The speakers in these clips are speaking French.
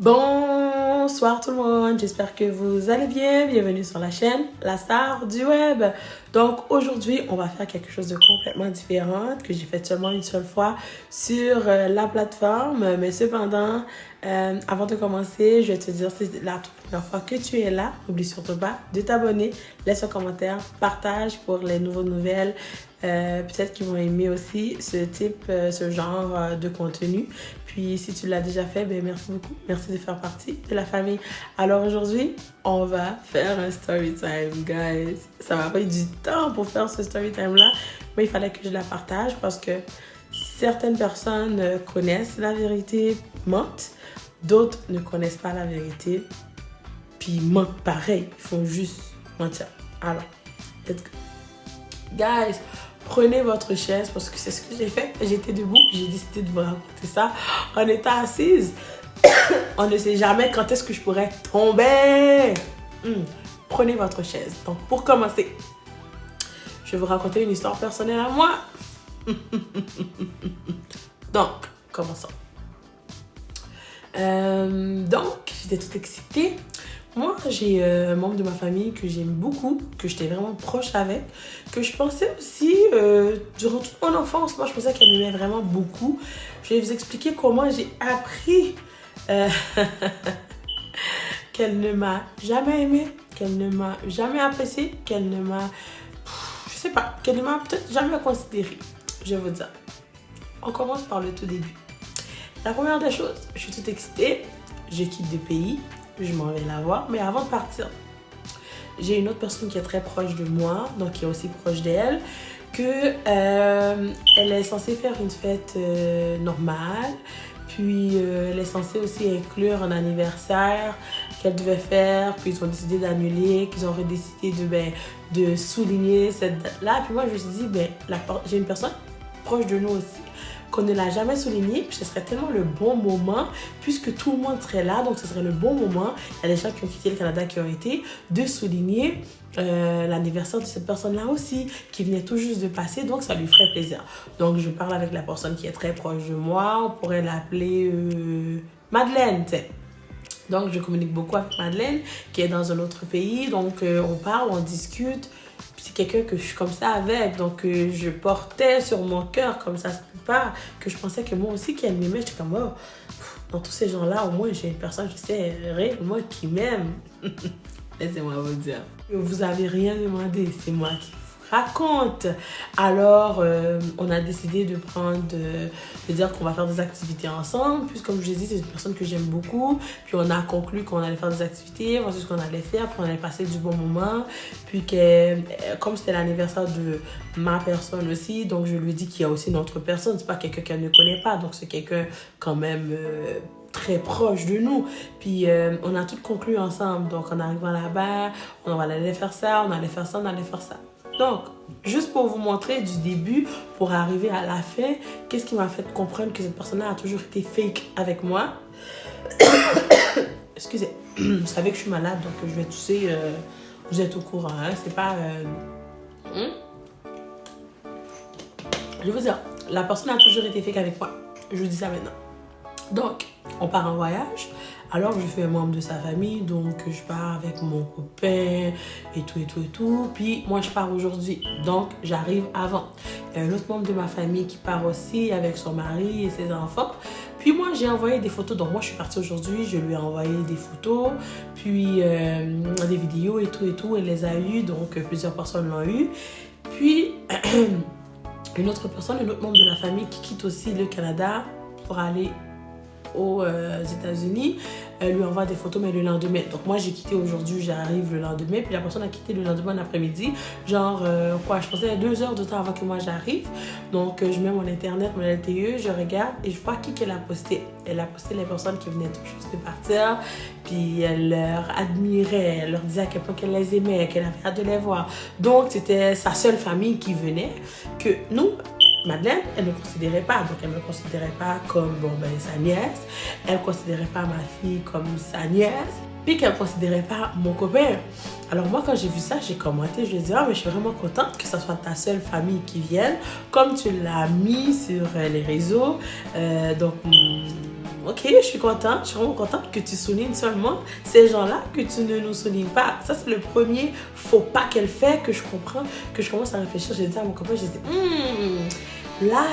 Bonsoir tout le monde, j'espère que vous allez bien. Bienvenue sur la chaîne La Star du Web. Donc aujourd'hui, on va faire quelque chose de complètement différent que j'ai fait seulement une seule fois sur la plateforme. Mais cependant, avant de commencer, je vais te dire, c'est la toute première fois que tu es là. N'oublie surtout pas de t'abonner, laisse un commentaire, partage pour les nouvelles. Peut-être qu'ils vont aimer aussi ce genre de contenu. Puis si tu l'as déjà fait, ben merci beaucoup. Merci de faire partie de la famille. Alors aujourd'hui, on va faire un story time, guys. Ça m'a pris du temps pour faire ce story time là, mais il fallait que je la partage parce que certaines personnes connaissent la vérité, mentent. D'autres ne connaissent pas la vérité, puis mentent pareil. Ils font juste mentir. Alors, let's go. Guys, prenez votre chaise parce que c'est ce que j'ai fait. J'étais debout et j'ai décidé de vous raconter ça en étant assise. On ne sait jamais quand est-ce que je pourrais tomber. Prenez votre chaise. Donc, pour commencer, je vais vous raconter une histoire personnelle à moi. Donc, commençons. Donc, j'étais toute excitée. Moi, j'ai un membre de ma famille que j'aime beaucoup, que j'étais vraiment proche avec, que je pensais aussi, durant toute mon enfance, moi je pensais qu'elle m'aimait vraiment beaucoup. Je vais vous expliquer comment j'ai appris qu'elle ne m'a jamais aimée, qu'elle ne m'a jamais appréciée, qu'elle ne m'a, je sais pas, qu'elle ne m'a peut-être jamais considérée. Je vais vous dire. On commence par le tout début. La première des choses, je suis toute excitée, je quitte le pays. Je m'en vais la voir, mais avant de partir, j'ai une autre personne qui est très proche de moi, donc qui est aussi proche d'elle, que elle est censée faire une fête normale, puis elle est censée aussi inclure un anniversaire qu'elle devait faire, puis ils ont décidé d'annuler, qu'ils ont décidé de souligner cette date-là, puis moi je me suis dit, j'ai une personne proche de nous aussi, qu'on ne l'a jamais souligné, puis ce serait tellement le bon moment, puisque tout le monde serait là, donc ce serait le bon moment, il y a des gens qui ont quitté le Canada qui ont été, de souligner l'anniversaire de cette personne-là aussi, qui venait tout juste de passer, donc ça lui ferait plaisir. Donc je parle avec la personne qui est très proche de moi, on pourrait l'appeler Madeleine, tu sais. Donc je communique beaucoup avec Madeleine, qui est dans un autre pays, donc on parle, on discute. C'est quelqu'un que je suis comme ça avec, donc je portais sur mon cœur comme ça se peut pas, que je pensais que moi aussi qu'elle m'aimait. J'étais comme, oh, dans tous ces gens-là, au moins j'ai une personne qui sait réellement qui m'aime. Laissez-moi vous dire. Vous avez rien demandé, c'est moi qui vous raconte. Alors, on a décidé de dire qu'on va faire des activités ensemble. Puis, comme je vous ai dit, c'est une personne que j'aime beaucoup. Puis, on a conclu qu'on allait faire des activités, voir ce qu'on allait faire. Puis, on allait passer du bon moment. Puis, comme c'était l'anniversaire de ma personne aussi, donc je lui ai dit qu'il y a aussi une autre personne. C'est pas quelqu'un qu'elle ne connaît pas. Donc, c'est quelqu'un quand même très proche de nous. Puis, on a tout conclu ensemble. Donc, en arrivant là-bas, on allait faire ça, on allait faire ça, on allait faire ça. Donc, juste pour vous montrer du début, pour arriver à la fin, qu'est-ce qui m'a fait comprendre que cette personne-là a toujours été fake avec moi. Excusez, vous savez que je suis malade, donc je vais tousser. Vous êtes au courant, hein? C'est pas... Je vais vous dire, la personne a toujours été fake avec moi. Je vous dis ça maintenant. Donc, on part en voyage. Alors, je fais un membre de sa famille, donc je pars avec mon copain et tout. Puis, moi, je pars aujourd'hui, donc j'arrive avant. Il y a un autre membre de ma famille qui part aussi avec son mari et ses enfants. Puis, moi, j'ai envoyé des photos. Donc, moi, je suis partie aujourd'hui, je lui ai envoyé des photos, puis des vidéos et tout. Elle les a eues, donc plusieurs personnes l'ont eu. Puis, une autre personne, un autre membre de la famille qui quitte aussi le Canada pour aller aux États-Unis, lui envoie des photos, mais le lendemain. Donc, moi, j'ai quitté aujourd'hui, j'arrive le lendemain, puis la personne a quitté le lendemain en après-midi. Genre, je pensais 2 heures de temps avant que moi j'arrive. Donc, je mets mon internet, mon LTE, je regarde et je vois qui qu'elle a posté. Elle a posté les personnes qui venaient tout juste de partir, puis elle leur admirait, elle leur disait à quel point qu'elle les aimait, qu'elle avait hâte de les voir. Donc, c'était sa seule famille qui venait, que nous, Madeleine, elle ne considérait pas. Donc, elle ne me considérait pas comme sa nièce. Elle ne considérait pas ma fille comme sa nièce. Puis qu'elle ne considérait pas mon copain. Alors moi, quand j'ai vu ça, j'ai commenté. Je lui ai dit, mais je suis vraiment contente que ce soit ta seule famille qui vienne. Comme tu l'as mis sur les réseaux. Donc, ok, je suis vraiment contente que tu soulignes seulement ces gens-là, que tu ne nous soulignes pas. Ça, c'est le premier faux pas qu'elle fait, que je comprends, que je commence à réfléchir. J'ai dit à mon copain, j'ai dit, là,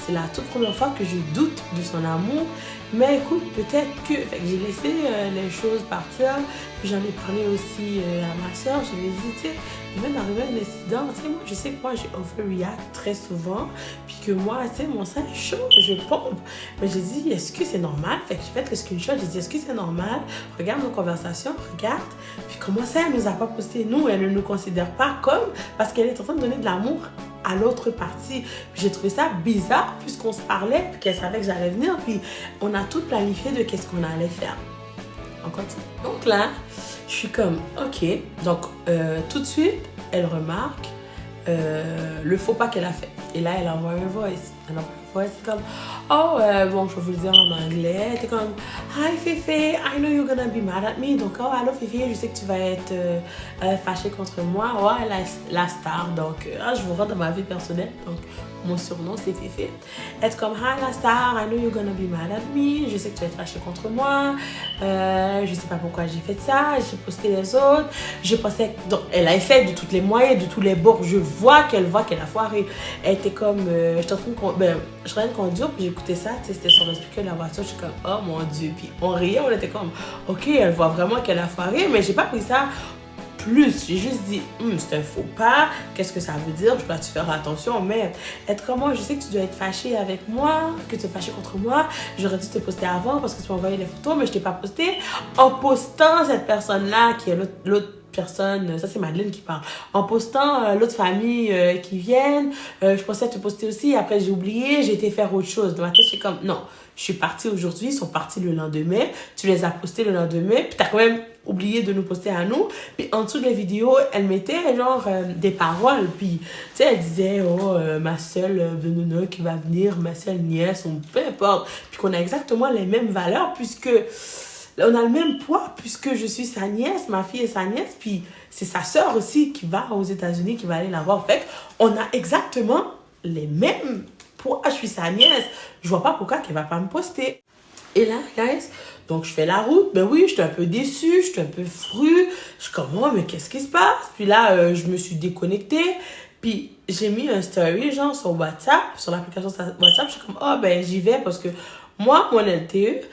c'est la toute première fois que je doute de son amour. Mais écoute, peut-être que... Fait que j'ai laissé les choses partir. Puis j'en ai parlé aussi à ma soeur. Je lui ai dit, tu sais, il vient d'arriver un incident. Tu sais, moi, je sais que moi, j'ai overreact très souvent. Puis que moi, tu sais, mon sang est chaud, je pompe. Mais j'ai dit, est-ce que c'est normal? Fait que j'ai fait le screenshot. J'ai dit, est-ce que c'est normal? Regarde nos conversations, regarde. Puis comment ça, elle nous a pas posté? Nous, elle ne nous considère pas comme... Parce qu'elle est en train de donner de l'amour à l'autre partie. J'ai trouvé ça bizarre puisqu'on se parlait, puis qu'elle savait que j'allais venir, puis on a tout planifié de qu'est-ce qu'on allait faire. On continue. Donc là, je suis comme, ok. Donc, tout de suite, elle remarque le faux pas qu'elle a fait. Et là, elle envoie un voice. Elle envoie un voice comme, oh, bon, je vais vous le dire en anglais. Elle était comme, hi Fefe, I know you're gonna be mad at me. Donc, oh, allô Fefe, je sais que tu vas être fâchée contre moi. Ouais, la star. Donc, je vous rends dans ma vie personnelle. Donc, mon surnom, c'est Fefe. Elle est comme, hi la star, I know you're gonna be mad at me. Je sais que tu vas être fâchée contre moi. Je sais pas pourquoi j'ai fait ça. J'ai posté les autres. Je pensais... Donc, elle a essayé de tous les moyens, de tous les bords. Je vois qu'elle a foiré. Elle était comme... je suis en train de conduire, puis j'écoutais ça. C'était sur le speaker de la voiture. Je suis comme, oh mon Dieu. Puis on riait, on était comme, ok, elle voit vraiment qu'elle a foiré. Mais j'ai pas pris ça plus. J'ai juste dit, c'est un faux pas. Qu'est-ce que ça veut dire? Je dois te faire attention. Mais être comme moi, je sais que tu dois être fâché avec moi, que tu es fâché contre moi. J'aurais dû te poster avant parce que tu m'as envoyé les photos, mais je t'ai pas posté. En postant cette personne-là, qui est l'autre personne, ça c'est Madeleine qui parle, en postant l'autre famille qui viennent, je pensais te poster aussi, après j'ai oublié, j'ai été faire autre chose. Dans ma tête, je suis comme, non, je suis partie aujourd'hui, ils sont partis le lendemain, tu les as postés le lendemain, puis t'as quand même oublié de nous poster à nous. Puis en dessous de la vidéo, elle mettait genre des paroles, puis tu sais, elle disait, oh, ma seule Benona qui va venir, ma seule nièce, ou peu importe, puis qu'on a exactement les mêmes valeurs, puisque on a le même poids, puisque je suis sa nièce, ma fille est sa nièce, puis c'est sa sœur aussi qui va aux États-Unis, qui va aller la voir. Fait on a exactement les mêmes poids, je suis sa nièce. Je vois pas pourquoi qu'elle va pas me poster. Et là, guys, donc je fais la route. Ben oui, j'étais un peu déçue, j'étais un peu frue. Je suis comme, oh, mais qu'est-ce qui se passe? Puis là, je me suis déconnectée. Puis j'ai mis un story, genre, sur WhatsApp, sur l'application WhatsApp. Je suis comme, oh, ben j'y vais parce que moi, mon LTE...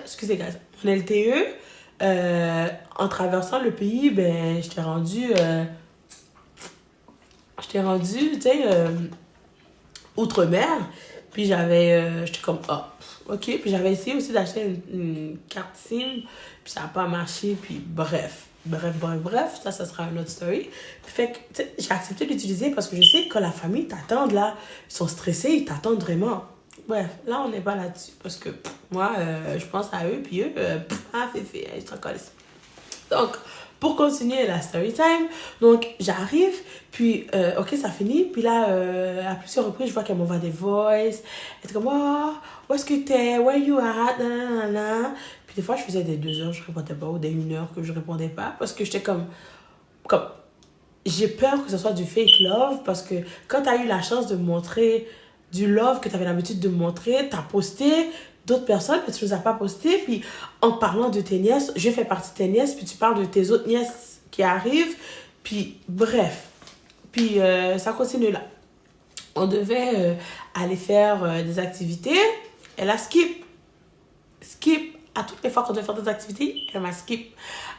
Excusez, guys. Mon LTE, en traversant le pays, ben, j'étais rendue, tu sais, outre-mer. Puis j'étais comme, ok. Puis j'avais essayé aussi d'acheter une carte SIM, puis ça n'a pas marché. Puis bref, ça sera une autre story. Puis fait que, j'ai accepté d'utiliser parce que je sais que quand la famille t'attend, là, ils sont stressés, ils t'attendent vraiment. Bref, là, on n'est pas là-dessus. Parce que moi, je pense à eux, puis eux, Fefe, ils sont collés. Donc, pour continuer la story time, donc j'arrive, puis, ok, ça finit. Puis là, à plusieurs reprises, je vois qu'elle m'envoie des voices. Elle est comme, oh, où est-ce que t'es? Where you at? Nanana. Puis des fois, je faisais des 2 heures, je répondais pas, ou des 1 heure que je répondais pas. Parce que j'étais comme j'ai peur que ce soit du fake love. Parce que quand tu as eu la chance de montrer du love que tu avais l'habitude de montrer, tu as posté d'autres personnes, mais tu ne les as pas postées. Puis en parlant de tes nièces, je fais partie de tes nièces, puis tu parles de tes autres nièces qui arrivent. Puis bref. Puis ça continue là. On devait aller faire des activités. Elle a skip. Skip. À toutes les fois qu'on devait faire des activités, elle m'a skip.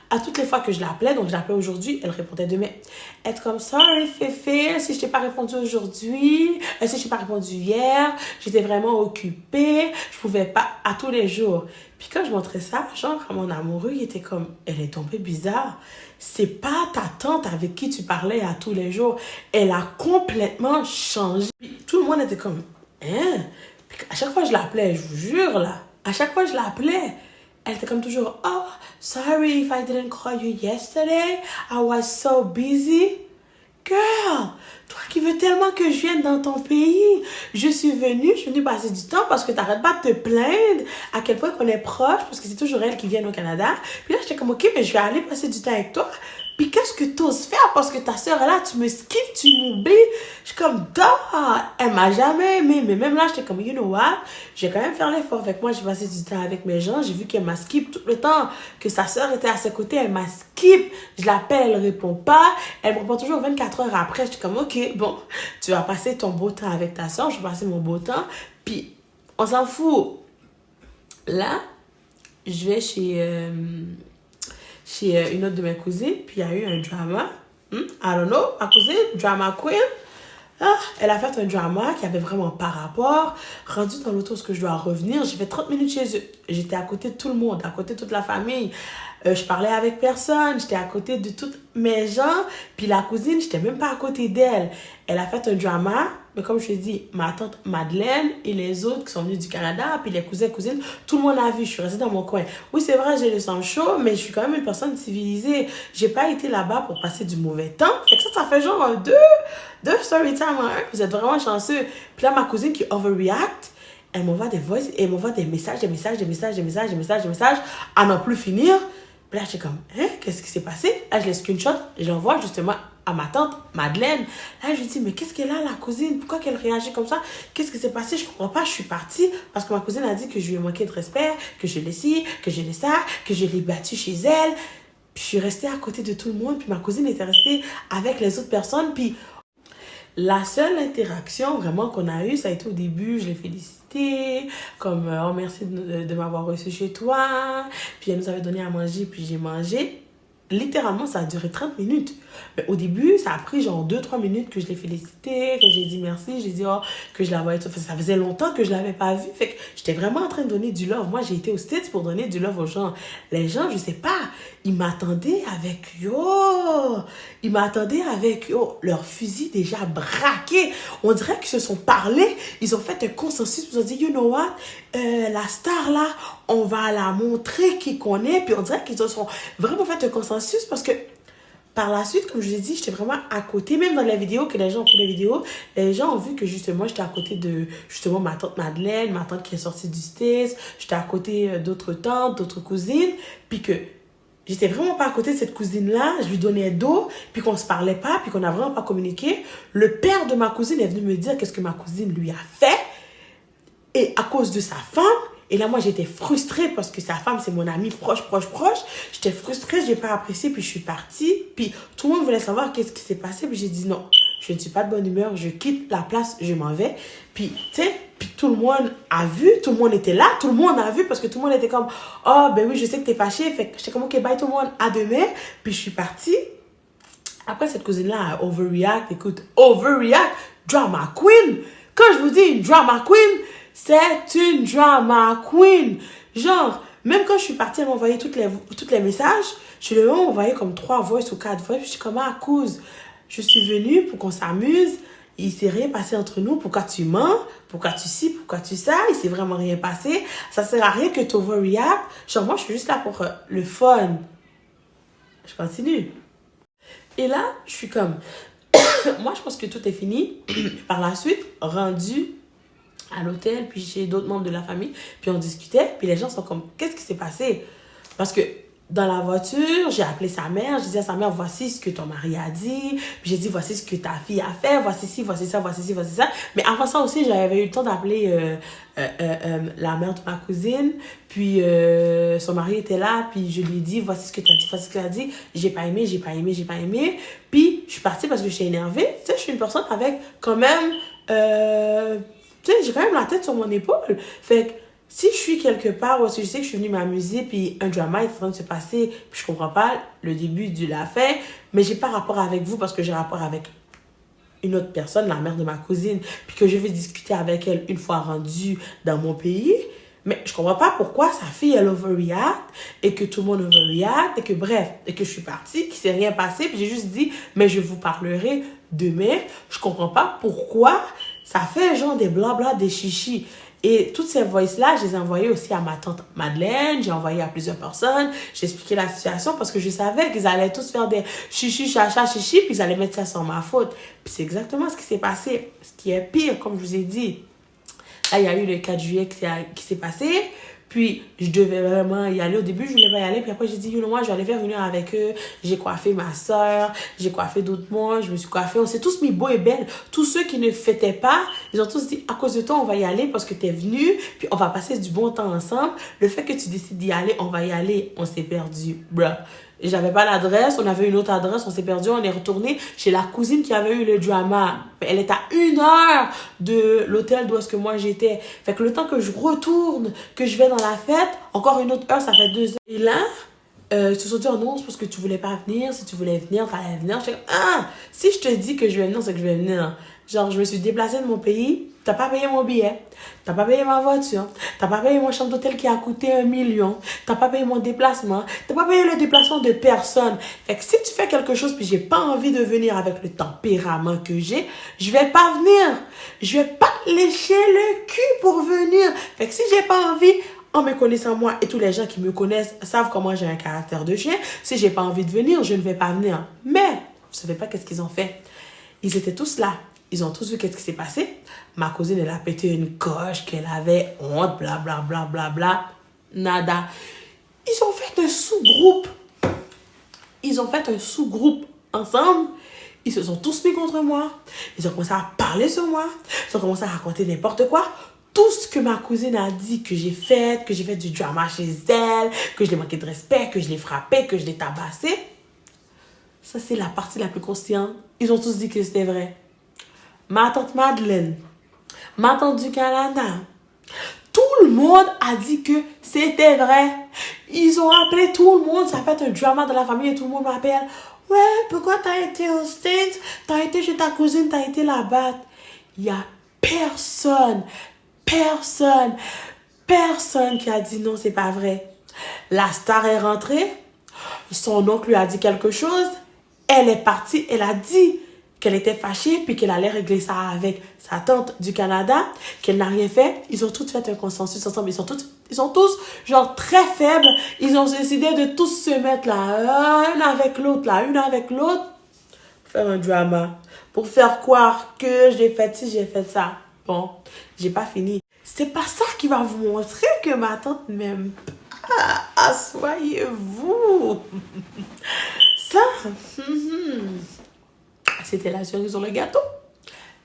À toutes les fois que je l'appelais, donc je l'appelais aujourd'hui, elle répondait demain. Être comme, sorry Fefe, si je t'ai pas répondu aujourd'hui, si je t'ai pas répondu hier, j'étais vraiment occupée, je pouvais pas, à tous les jours. Puis quand je montrais ça, genre, à mon amoureux, il était comme, elle est tombée bizarre. C'est pas ta tante avec qui tu parlais à tous les jours. Elle a complètement changé. Puis tout le monde était comme, hein? Puis à chaque fois je l'appelais, je vous jure là, à chaque fois je l'appelais, elle était comme toujours, oh, sorry if I didn't call you yesterday. I was so busy. Girl, toi qui veux tellement que je vienne dans ton pays, je suis venue passer du temps parce que t'arrêtes pas de te plaindre à quel point qu'on est proche, parce que c'est toujours elle qui vient au Canada. Puis là, j'étais comme, ok, mais je vais aller passer du temps avec toi. Puis qu'est-ce que tu oses faire parce que ta soeur est là, tu me skips, tu m'oublies. Je suis comme, elle m'a jamais aimé. Mais même là, j'étais comme, you know what, j'ai quand même fait l'effort. Avec moi, j'ai passé du temps avec mes gens. J'ai vu qu'elle m'a skip tout le temps, que sa soeur était à ses côtés, elle m'a skip. Je l'appelle, elle répond pas. Elle me répond toujours 24 heures après. Je suis comme, ok, bon, tu vas passer ton beau temps avec ta soeur, je vais passer mon beau temps. Puis, on s'en fout. Là, je vais chez une autre de mes cousines, puis il y a eu un drama. I don't know, ma cousine, drama queen. Elle a fait un drama qui avait vraiment pas rapport. Rendu dans l'auto, ce que je dois revenir, j'ai fait 30 minutes chez eux. J'étais à côté de tout le monde, à côté de toute la famille. Je parlais avec personne, j'étais à côté de toutes mes gens. Puis la cousine, j'étais même pas à côté d'elle. Elle a fait un drama, mais comme je te dis, ma tante Madeleine et les autres qui sont venus du Canada, puis les cousins, cousines, tout le monde a vu. Je suis restée dans mon coin. Oui, c'est vrai, j'ai le sang chaud, mais je suis quand même une personne civilisée. J'ai pas été là-bas pour passer du mauvais temps. Fait que ça fait genre deux story time en un. Vous êtes vraiment chanceux. Puis là, ma cousine qui overreact, elle m'envoie des voices, elle m'envoie des messages, à n'en plus finir. Puis là, j'étais comme, qu'est-ce qui s'est passé? Là, je les screenshot, j'envoie justement à ma tante Madeleine. Là, je lui dis, mais qu'est-ce qu'elle a, la cousine? Pourquoi qu'elle réagit comme ça? Qu'est-ce qui s'est passé? Je comprends pas, je suis partie parce que ma cousine a dit que je lui ai manqué de respect, que je l'ai ci, que je l'ai ça, que je l'ai battue chez elle. Puis je suis restée à côté de tout le monde, puis ma cousine était restée avec les autres personnes, puis la seule interaction vraiment qu'on a eue, ça a été au début, je l'ai félicité, comme oh merci de m'avoir reçu chez toi, puis elle nous avait donné à manger, puis j'ai mangé. Littéralement, ça a duré 30 minutes. Mais au début, ça a pris genre 2-3 minutes que je l'ai félicité, que j'ai dit merci, j'ai dit que je la voyais. Ça faisait longtemps que je l'avais pas vue. Fait que j'étais vraiment en train de donner du love. Moi, j'ai été aux States pour donner du love aux gens. Les gens, je sais pas, ils m'attendaient avec leur fusil déjà braqué. On dirait qu'ils se sont parlé. Ils ont fait un consensus. Ils ont dit, you know what, la star là, on va la montrer qui qu'on est. Puis on dirait qu'ils se sont vraiment fait un consensus parce que par la suite, comme je vous ai dit, j'étais vraiment à côté. Même dans la vidéo, que les gens ont pris la vidéo, les gens ont vu que justement, j'étais à côté de justement ma tante Madeleine, ma tante qui est sortie du States. J'étais à côté d'autres tantes, d'autres cousines. Puis que j'étais vraiment pas à côté de cette cousine-là. Je lui donnais dos, puis qu'on se parlait pas, puis qu'on n'a vraiment pas communiqué. Le père de ma cousine est venu me dire qu'est-ce que ma cousine lui a fait. Et à cause de sa femme. Et là, moi, j'étais frustrée parce que sa femme, c'est mon amie proche. J'étais frustrée, j'ai pas apprécié, puis je suis partie. Puis tout le monde voulait savoir qu'est-ce qui s'est passé. Puis j'ai dit non, je ne suis pas de bonne humeur, je quitte la place, je m'en vais. Puis, tu sais, puis tout le monde a vu, tout le monde était là, tout le monde a vu parce que tout le monde était comme, oh, ben oui, je sais que t'es fâchée. Fait que j'étais comme, ok, bye tout le monde, à demain. Puis je suis partie. Après, cette cousine-là a overreact. Écoute, overreact, drama queen. Quand je vous dis une drama queen, c'est une drama queen. Genre, même quand je suis partie, elle m'envoyait toutes les messages. Je lui ai envoyé comme 3 voices ou 4 voices. Puis je suis comme, ah, couse, je suis venue pour qu'on s'amuse. Il s'est rien passé entre nous. Pourquoi tu mens? Pourquoi tu ci? Pourquoi tu ça? Il s'est vraiment rien passé. Ça sert à rien que tu overreact. Genre, moi, je suis juste là pour le fun. Je continue. Et là, je suis comme... moi, je pense que tout est fini. Par la suite, rendu à l'hôtel, puis chez d'autres membres de la famille, puis on discutait, puis les gens sont comme, qu'est-ce qui s'est passé? Parce que dans la voiture, j'ai appelé sa mère, je disais à sa mère, voici ce que ton mari a dit, puis j'ai dit, voici ce que ta fille a fait, voici ci, voici ça, voici ci, voici ça. Mais avant ça aussi, j'avais eu le temps d'appeler la mère de ma cousine, puis son mari était là, puis je lui ai dit, voici ce que tu as dit, voici ce que tu as dit, j'ai pas aimé, puis je suis partie parce que j'étais énervée. Tu sais, je suis une personne avec quand même... tu sais, j'ai quand même la tête sur mon épaule. Fait que si je suis quelque part où je sais que je suis venue m'amuser, puis un drama est en train de se passer, puis je comprends pas le début de la fin, mais j'ai pas rapport avec vous parce que j'ai rapport avec une autre personne, la mère de ma cousine, puis que je vais discuter avec elle une fois rendue dans mon pays. Mais je comprends pas pourquoi sa fille, elle overreact, et que tout le monde overreact, et que bref, et que je suis partie, qu'il s'est rien passé, puis j'ai juste dit, mais je vous parlerai demain. Je comprends pas pourquoi ça fait genre des blabla, des chichis. Et toutes ces voices-là, je les ai envoyées aussi à ma tante Madeleine, j'ai envoyé à plusieurs personnes, j'ai expliqué la situation parce que je savais qu'ils allaient tous faire des chichis, chacha, chichi, puis ils allaient mettre ça sur ma faute. Puis c'est exactement ce qui s'est passé. Ce qui est pire, comme je vous ai dit, là, il y a eu le 4 juillet qui s'est passé, Puis, je devais vraiment y aller. Au début, je voulais pas y aller. Puis après, j'ai dit, you know, moi, je vais aller faire une heure avec eux. J'ai coiffé ma soeur. J'ai coiffé d'autres mois. Je me suis coiffée. On s'est tous mis beaux et belles. Tous ceux qui ne fêtaient pas, ils ont tous dit, à cause de toi, on va y aller parce que tu es venu. Puis, on va passer du bon temps ensemble. Le fait que tu décides d'y aller, on va y aller. On s'est perdu. Bruh. J'avais pas l'adresse, on avait une autre adresse, on s'est perdu, on est retourné chez la cousine qui avait eu le drama. Elle est à 1 heure de l'hôtel d'où est-ce que moi j'étais. Fait que le temps que je retourne, que je vais dans la fête, encore une autre heure, ça fait 2 heures. Et là, ils se sont dit, oh non, c'est parce que tu voulais pas venir. Si tu voulais venir, fallait venir. Je suis comme, ah, si je te dis que je vais venir, c'est que je vais venir. Genre, je me suis déplacée de mon pays, t'as pas payé mon billet, t'as pas payé ma voiture, t'as pas payé mon chambre d'hôtel qui a coûté 1 million, t'as pas payé mon déplacement, t'as pas payé le déplacement de personne. Fait que si tu fais quelque chose puis j'ai pas envie de venir avec le tempérament que j'ai, je vais pas venir. Je vais pas lécher le cul pour venir. Fait que si j'ai pas envie, en me connaissant moi et tous les gens qui me connaissent savent comment j'ai un caractère de chien, si j'ai pas envie de venir, je ne vais pas venir. Mais, vous savez pas qu'est-ce qu'ils ont fait. Ils étaient tous là. Ils ont tous vu qu'est-ce qui s'est passé. Ma cousine, elle a pété une coche, qu'elle avait honte, bla bla bla bla bla. Nada. Ils ont fait un sous-groupe. Ils ont fait un sous-groupe ensemble. Ils se sont tous mis contre moi. Ils ont commencé à parler sur moi. Ils ont commencé à raconter n'importe quoi. Tout ce que ma cousine a dit que j'ai fait du drama chez elle, que je l'ai manqué de respect, que je l'ai frappé, que je l'ai tabassé. Ça, c'est la partie la plus consciente. Ils ont tous dit que c'était vrai. Ma tante Madeleine, ma tante du Canada, tout le monde a dit que c'était vrai. Ils ont appelé tout le monde, ça fait un drama dans la famille et tout le monde m'appelle. Ouais, pourquoi t'as été aux States? T'as été chez ta cousine, t'as été là-bas. Il y a personne qui a dit non, c'est pas vrai. La star est rentrée, son oncle lui a dit quelque chose, elle est partie, elle a dit qu'elle était fâchée puis qu'elle allait régler ça avec sa tante du Canada, qu'elle n'a rien fait. Ils ont tous fait un consensus ensemble. Ils sont tous genre très faibles. Ils ont décidé de tous se mettre là, une avec l'autre, pour faire un drama, pour faire croire que j'ai fait ci, j'ai fait ça. Bon, j'ai pas fini. C'est pas ça qui va vous montrer que ma tante m'aime pas. Assoyez-vous. Ça, c'était la cerise sur le gâteau.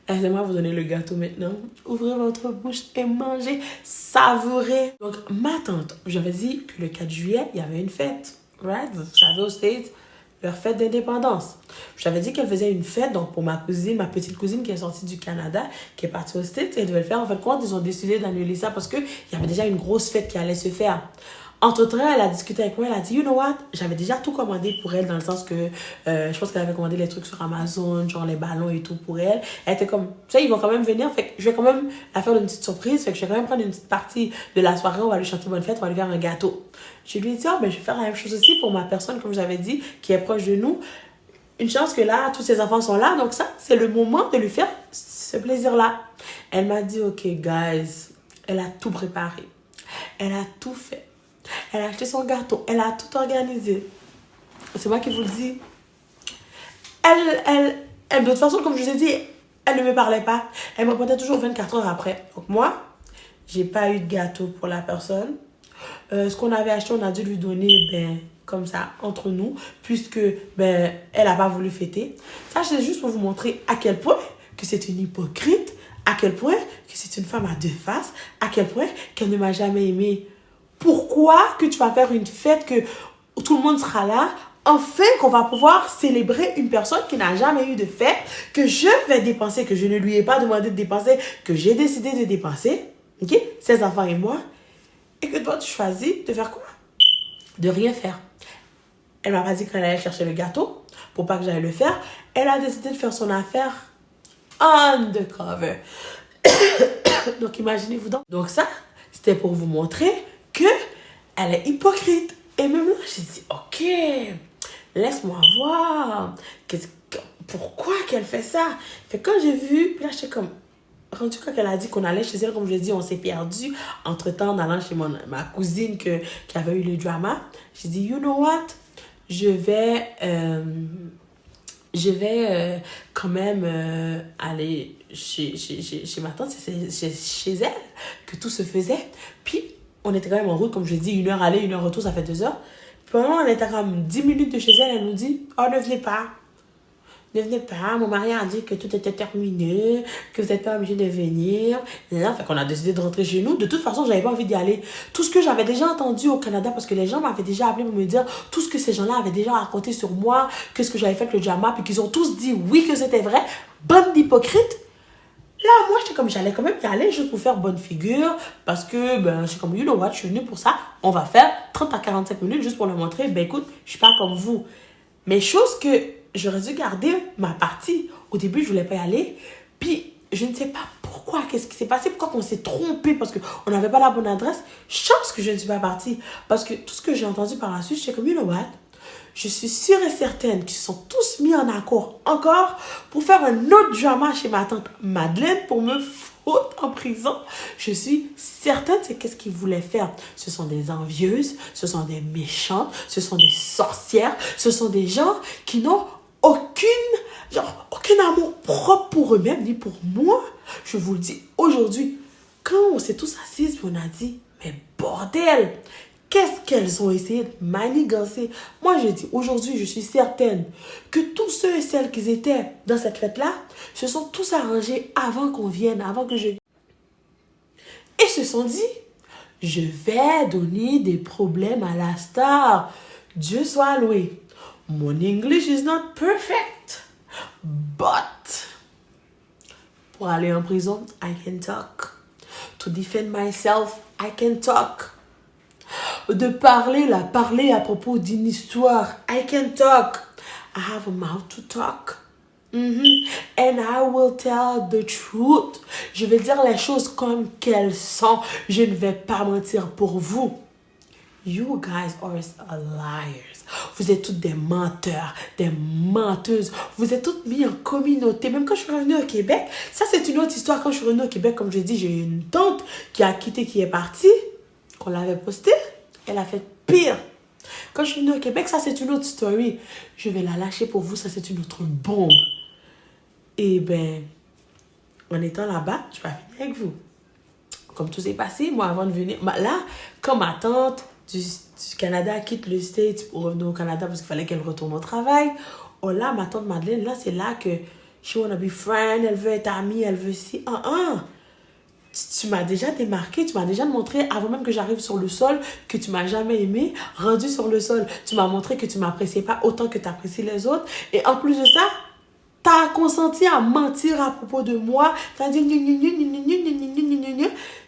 Laissez-moi vous donner le gâteau maintenant. Ouvrez votre bouche et mangez, savourez. Donc, ma tante, j'avais dit que le 4 juillet, il y avait une fête. Right? Vous savez, aux States, leur fête d'indépendance. J'avais dit qu'elle faisait une fête donc pour ma cousine, ma petite cousine qui est sortie du Canada, qui est partie aux States. Elle devait le faire. En fait, quand ils ont décidé d'annuler ça parce qu'il y avait déjà une grosse fête qui allait se faire. Entre-temps, elle a discuté avec moi, elle a dit, you know what, j'avais déjà tout commandé pour elle dans le sens que je pense qu'elle avait commandé les trucs sur Amazon, genre les ballons et tout pour elle. Elle était comme, tu sais, ils vont quand même venir, fait que je vais quand même la faire une petite surprise, fait que je vais quand même prendre une petite partie de la soirée, on va lui chanter bonne fête, on va lui faire un gâteau. Je lui ai dit, oh, ben je vais faire la même chose aussi pour ma personne, comme j'avais dit, qui est proche de nous. Une chance que là, tous ses enfants sont là, donc ça, c'est le moment de lui faire ce plaisir-là. Elle m'a dit, ok, guys, elle a tout préparé. Elle a tout fait. Elle a acheté son gâteau. Elle a tout organisé. C'est moi qui vous le dis. Elle, de toute façon, comme je vous ai dit, elle ne me parlait pas. Elle me répondait toujours 24 heures après. Donc moi, j'ai pas eu de gâteau pour la personne. Ce qu'on avait acheté, on a dû lui donner, comme ça, entre nous, puisque, elle n'a pas voulu fêter. Ça, c'est juste pour vous montrer à quel point que c'est une hypocrite, à quel point que c'est une femme à deux faces, à quel point qu'elle ne m'a jamais aimée. Pourquoi que tu vas faire une fête que tout le monde sera là, enfin qu'on va pouvoir célébrer une personne qui n'a jamais eu de fête, que je vais dépenser, que je ne lui ai pas demandé de dépenser, que j'ai décidé de dépenser, ok, ses enfants et moi, et que toi tu choisis de faire quoi? De rien faire. Elle m'a pas dit qu'elle allait chercher le gâteau pour pas que j'aille le faire. Elle a décidé de faire son affaire undercover. Donc imaginez-vous donc. Donc ça, c'était pour vous montrer que elle est hypocrite. Et même là, j'ai dit, ok, laisse-moi voir. Pourquoi qu'elle fait ça? Fait que quand j'ai vu, puis là, j'étais comme, rendu quand elle a dit qu'on allait chez elle, comme je l'ai dit, on s'est perdu entre-temps en allant chez ma cousine qui avait eu le drama. J'ai dit, you know what? Je vais quand même aller chez ma tante, c'est chez elle que tout se faisait. Puis, on était quand même en route, comme je l'ai dit, 1 heure aller, 1 heure retour, ça fait 2 heures. Puis pendant on était comme 10 minutes de chez elle, elle nous dit, oh, ne venez pas. Ne venez pas, mon mari a dit que tout était terminé, que vous n'êtes pas obligé de venir. Fait qu'on a décidé de rentrer chez nous. De toute façon, j'avais pas envie d'y aller. Tout ce que j'avais déjà entendu au Canada, parce que les gens m'avaient déjà appelé pour me dire tout ce que ces gens-là avaient déjà raconté sur moi, que ce que j'avais fait avec le Jama, puis qu'ils ont tous dit oui que c'était vrai. Bande d'hypocrites. Là, moi, j'étais comme, j'allais quand même y aller juste pour faire bonne figure, parce que, ben, je suis comme, you know what, je suis venue pour ça. On va faire 30 à 45 minutes juste pour leur montrer, ben écoute, je suis pas comme vous. Mais chose que j'aurais dû garder ma partie. Au début, je voulais pas y aller. Puis, je ne sais pas pourquoi, qu'est-ce qui s'est passé, pourquoi on s'est trompé, parce qu'on n'avait pas la bonne adresse. Chance que je ne suis pas partie. Parce que tout ce que j'ai entendu par la suite, j'étais comme, you know what? Je suis sûre et certaine qu'ils se sont tous mis en accord encore pour faire un autre drama chez ma tante Madeleine pour me foutre en prison. Je suis certaine c'est qu'est-ce qu'ils voulaient faire. Ce sont des envieuses, ce sont des méchantes, ce sont des sorcières, ce sont des gens qui n'ont aucun amour propre pour eux-mêmes ni pour moi. Je vous le dis aujourd'hui, quand on s'est tous assises et on a dit, mais bordel, qu'est-ce qu'elles ont essayé de manigancer? Moi, je dis, aujourd'hui, je suis certaine que tous ceux et celles qui étaient dans cette fête-là se sont tous arrangés avant qu'on vienne, avant que je vienne. Et se sont dit, je vais donner des problèmes à la star. Dieu soit loué. Mon English is not perfect, but pour aller en prison, I can talk. To defend myself, I can talk. De parler à propos d'une histoire, I can talk. I have a mouth to talk. And I will tell the truth. Je vais dire les choses comme qu'elles sont. Je ne vais pas mentir pour vous. You guys are liars. Vous êtes toutes des menteurs, des menteuses. Vous êtes toutes mis en communauté. Même quand je suis revenue au Québec, ça c'est une autre histoire. Quand je suis revenue au Québec, comme je dis, j'ai une tante qui a quitté, qui est partie. Qu'on l'avait postée. Elle a fait pire. Quand je suis venue au Québec, ça c'est une autre story. Je vais la lâcher pour vous, ça c'est une autre bombe. Et ben, en étant là-bas, je vais finir avec vous. Comme tout s'est passé, moi avant de venir, là, quand ma tante du Canada quitte le States pour revenir au Canada parce qu'il fallait qu'elle retourne au travail, oh là, ma tante Madeleine, là c'est là que she wanna be friend, elle veut être amie, elle veut si, tu m'as déjà démarqué, tu m'as déjà montré, avant même que j'arrive sur le sol, que tu m'as jamais aimé, rendu sur le sol. Tu m'as montré que tu m'appréciais pas autant que tu apprécies les autres. Et en plus de ça, tu as consenti à mentir à propos de moi. Tu as dit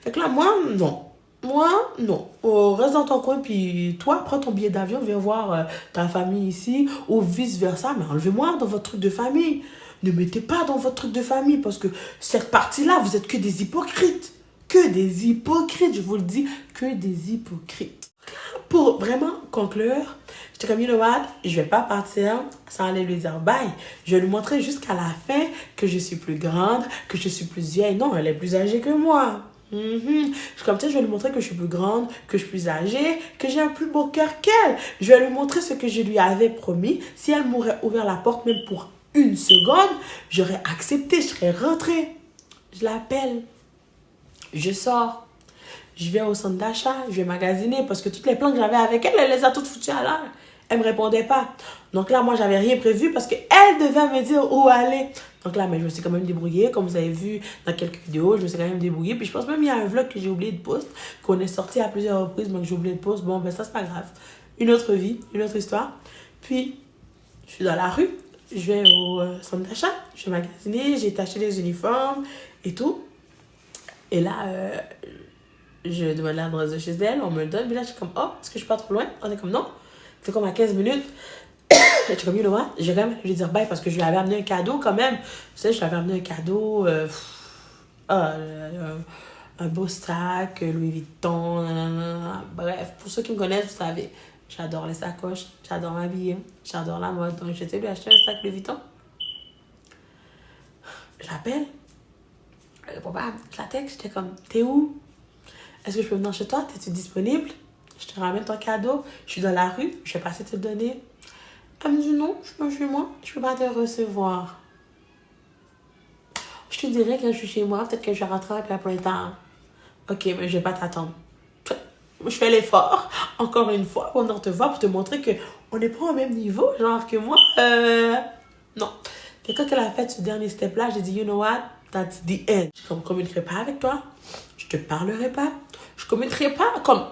Fait que là, moi, non. Moi, non. Reste dans ton coin, puis toi, prends ton billet d'avion, viens voir ta famille ici, ou vice-versa, mais enlevez-moi dans votre truc de famille. Ne mettez pas dans votre truc de famille, parce que cette partie-là, vous êtes que des hypocrites. Que des hypocrites, je vous le dis, que des hypocrites. Pour vraiment conclure, j'étais comme, you know what, je vais pas partir sans aller lui dire bye. Je vais lui montrer jusqu'à la fin que je suis plus grande, que je suis plus vieille. Non, elle est plus âgée que moi. Comme ça, je vais lui montrer que je suis plus grande, que je suis plus âgée, que j'ai un plus beau cœur qu'elle. Je vais lui montrer ce que je lui avais promis. Si elle m'aurait ouvert la porte, même pour 1 seconde, j'aurais accepté, je serais rentrée. Je l'appelle. Je sors. Je vais au centre d'achat, je vais magasiner parce que toutes les plans que j'avais avec elle, elle les a toutes foutues à l'air. Elle me répondait pas. Donc là, moi, j'avais rien prévu parce qu'elle devait me dire où aller. Donc là, mais je me suis quand même débrouillée. Comme vous avez vu dans quelques vidéos, je me suis quand même débrouillée. Puis je pense même qu'il y a un vlog que j'ai oublié de poster, qu'on est sorti à plusieurs reprises, mais que j'ai oublié de poster. Bon, ben ça, c'est pas grave. Une autre vie, une autre histoire. Puis, je suis dans la rue. Je vais au centre d'achat. Je vais magasiner. J'ai acheté des uniformes et tout. Et là, je demande l'adresse de chez elle, on me le donne, mais là, je suis comme, oh, est-ce que je suis pas trop loin? On est comme, non. C'est comme à 15 minutes. Je suis comme, you know what? Je vais quand même lui dire bye parce que je lui avais amené un cadeau quand même. Tu sais, je lui avais amené un cadeau, un beau sac, Louis Vuitton, nanana. Bref, pour ceux qui me connaissent, vous savez, j'adore les sacoches, j'adore m'habiller, j'adore la mode. Donc, j'étais lui acheter un sac Louis Vuitton. Je l'appelle. Elle répond pas, je la texte, j'étais comme, t'es où? Est-ce que je peux venir chez toi? Es-tu disponible? Je te ramène ton cadeau. Je suis dans la rue. Je vais passer te le donner. Elle me dit non, je suis pas chez moi. Je peux pas te recevoir. Je te dirai quand je suis chez moi. Peut-être que je vais rentrer un peu plus tard. Ok, mais je vais pas t'attendre. je fais l'effort, encore une fois, pour venir te voir, pour te montrer qu'on n'est pas au même niveau, genre que moi, non. Et quand elle a fait ce dernier step-là, j'ai dit, you know what, that's the end. Je ne communiquerai pas avec toi, je te parlerai pas, je communiquerai pas comme...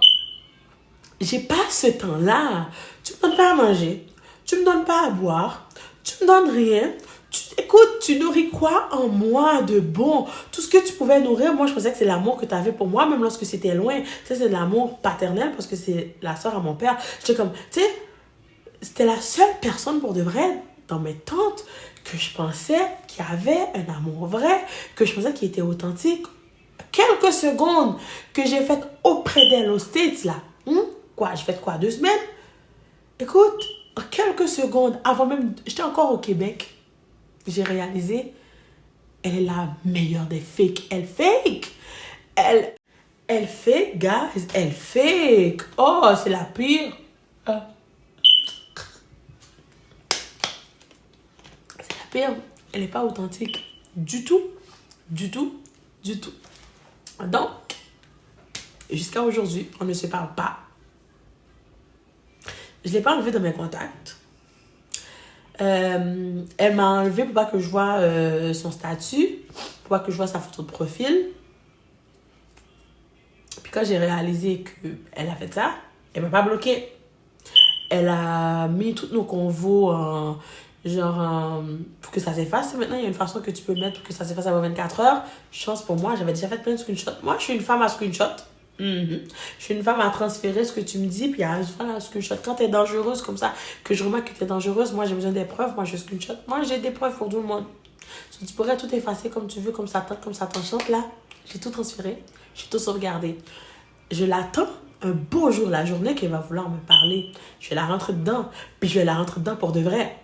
J'ai pas ce temps-là. Tu me donnes pas à manger, tu me donnes pas à boire, tu me donnes rien. Écoute, tu nourris quoi en moi de bon? Tout ce que tu pouvais nourrir, moi, je pensais que c'est l'amour que tu avais pour moi, même lorsque c'était loin. Ça, c'est de l'amour paternel parce que c'est la soeur à mon père. J'étais comme, tu sais, c'était la seule personne pour de vrai dans mes tantes que je pensais qu'il y avait un amour vrai, que je pensais qu'il était authentique. Quelques secondes que j'ai faites auprès d'elle aux States, là. Quoi, j'ai fait quoi, 2 semaines? Écoute, en quelques secondes, avant même, j'étais encore au Québec, j'ai réalisé, elle est la meilleure des fakes. Elle fake. Elle fake, guys. Elle fake. Oh, c'est la pire. C'est la pire. Elle n'est pas authentique. Du tout. Du tout. Du tout. Donc, jusqu'à aujourd'hui, on ne se parle pas. Je ne l'ai pas enlevé dans mes contacts. Elle m'a enlevé pour pas que je vois son statut, pour pas que je vois sa photo de profil. Puis quand j'ai réalisé qu'elle a fait ça, elle m'a pas bloqué. Elle a mis tous nos convos pour que ça s'efface. Maintenant, il y a une façon que tu peux mettre pour que ça s'efface avant 24 heures. Chance pour moi, j'avais déjà fait plein de screenshots. Moi, je suis une femme à screenshot. Je suis une femme à transférer ce que tu me dis, puis à faire un screenshot. Quand tu es dangereuse comme ça, que je remarque que tu es dangereuse, moi j'ai besoin des preuves, moi je screenshot. Moi j'ai des preuves pour tout le monde. Tu pourrais tout effacer comme tu veux, comme ça t'enchante là. J'ai tout transféré, j'ai tout sauvegardé. Je l'attends un beau jour, la journée qu'elle va vouloir me parler. Je vais la rentrer dedans, puis je vais la rentrer dedans pour de vrai.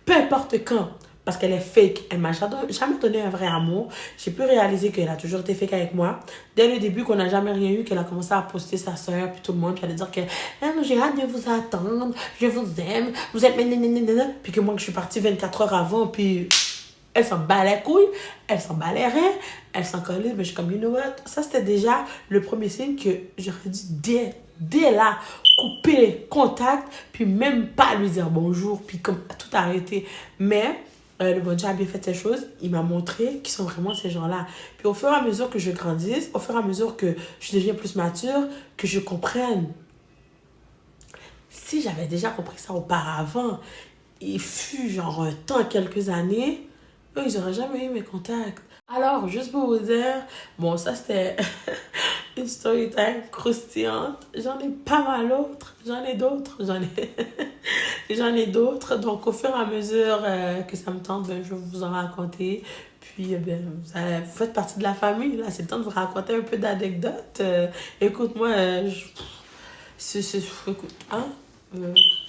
Peu importe quand. Parce qu'elle est fake. Elle m'a jamais donné un vrai amour. J'ai pu réaliser qu'elle a toujours été fake avec moi. Dès le début, qu'on n'a jamais rien eu, qu'elle a commencé à poster sa soeur, puis tout le monde, puis elle allait dire que j'ai hâte de vous attendre, je vous aime, vous êtes... Puis que moi, que je suis partie 24 heures avant, puis elle s'en bat les couilles, elle s'en bat les reins, elle s'en collait. Mais je suis comme, you know what? Ça, c'était déjà le premier signe que j'aurais dû dès là, couper les contacts, puis même pas lui dire bonjour, puis comme tout arrêter. Mais... le bon Dieu a bien fait ces choses. Il m'a montré qui sont vraiment ces gens-là. Puis au fur et à mesure que je grandisse, au fur et à mesure que je deviens plus mature, que je comprenne. Si j'avais déjà compris ça auparavant, il fut genre un temps, quelques années, eux, ils n'auraient jamais eu mes contacts. Alors, juste pour vous dire, bon, ça c'était une story time croustillante. J'en ai pas mal d'autres. J'en ai d'autres. J'en ai d'autres. Donc, au fur et à mesure que ça me tente, ben, je vais vous en raconter. Puis, ben, vous faites partie de la famille. Là, c'est le temps de vous raconter un peu d'anecdotes. Écoute, moi, écoute, hein?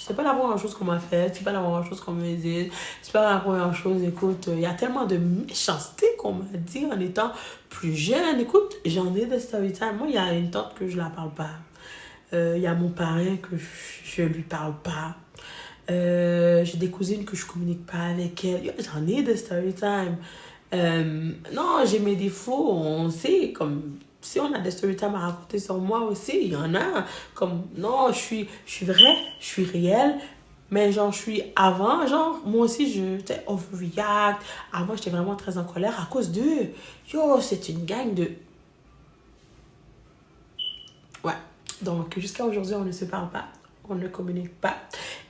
C'est pas la première chose qu'on m'a faite, c'est pas la première chose qu'on me dit, c'est pas la première chose. Écoute, il y a tellement de méchanceté qu'on m'a dit en étant plus jeune. Écoute, j'en ai de story time. Moi, il y a une tante que je la parle pas. Il y a mon parrain que je lui parle pas. J'ai des cousines que je communique pas avec elles. J'en ai de story time. Non, j'ai mes défauts, on sait, comme si on a des story time à raconter sur moi aussi, il y en a. Comme, non, je suis vraie, je suis réelle, mais genre, je suis avant, genre, moi aussi, je, tu sais, overreact. Avant, j'étais vraiment très en colère à cause d'eux. Yo, c'est une gang de... Ouais. Donc, jusqu'à aujourd'hui, on ne se parle pas, on ne communique pas.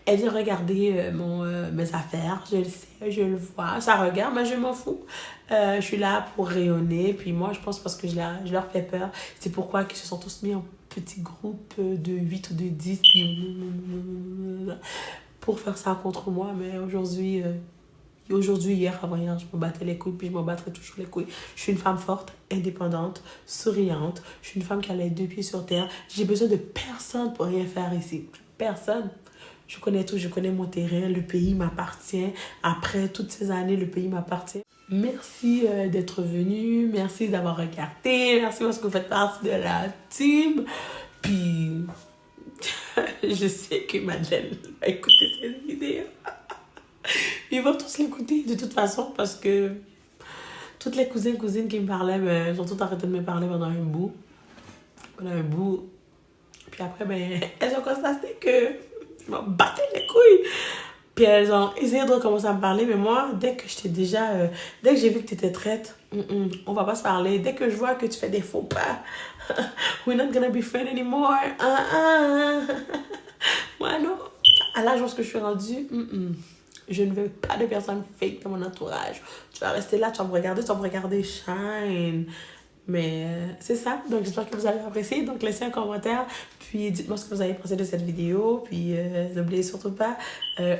Elle vient regarder mes affaires, je le sais, je le vois, ça regarde, mais je m'en fous. Je suis là pour rayonner, puis moi, je pense parce que je leur fais peur. C'est pourquoi ils se sont tous mis en petits groupes de 8 ou de 10, puis pour faire ça contre moi. Mais aujourd'hui, hier, avant-hier, je me battais les couilles, puis je me battrai toujours les couilles. Je suis une femme forte, indépendante, souriante. Je suis une femme qui a les 2 pieds sur terre. J'ai besoin de personne pour rien faire ici. Personne. Je connais tout, je connais mon terrain, le pays m'appartient. Après toutes ces années, le pays m'appartient. Merci d'être venu, merci d'avoir regardé, merci parce que vous faites partie de la team. Puis, je sais que Madeleine va écouter cette vidéo. Ils vont tous l'écouter de toute façon parce que toutes les cousines qui me parlaient, elles ont toutes arrêté de me parler pendant un bout. Puis Puis après, ben, elles ont constaté que je m'en battais les couilles. Puis elles ont essayé de recommencer à me parler, mais moi, dès que dès que j'ai vu que tu étais traite, on va pas se parler. Dès que je vois que tu fais des faux pas, we're not gonna be friends anymore. Moi, non. À l'âge où je suis rendue, je ne veux pas de personnes fake dans mon entourage. Tu vas rester là, tu vas me regarder shine. Mais c'est ça. Donc, j'espère que vous avez apprécié. Donc, laissez un commentaire. Puis, dites-moi ce que vous avez pensé de cette vidéo. Puis, n'oubliez surtout pas,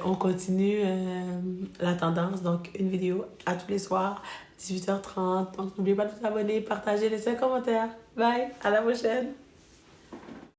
on continue la tendance. Donc, une vidéo à tous les soirs, 18h30. Donc, n'oubliez pas de vous abonner, partager, laisser un commentaire. Bye. À la prochaine.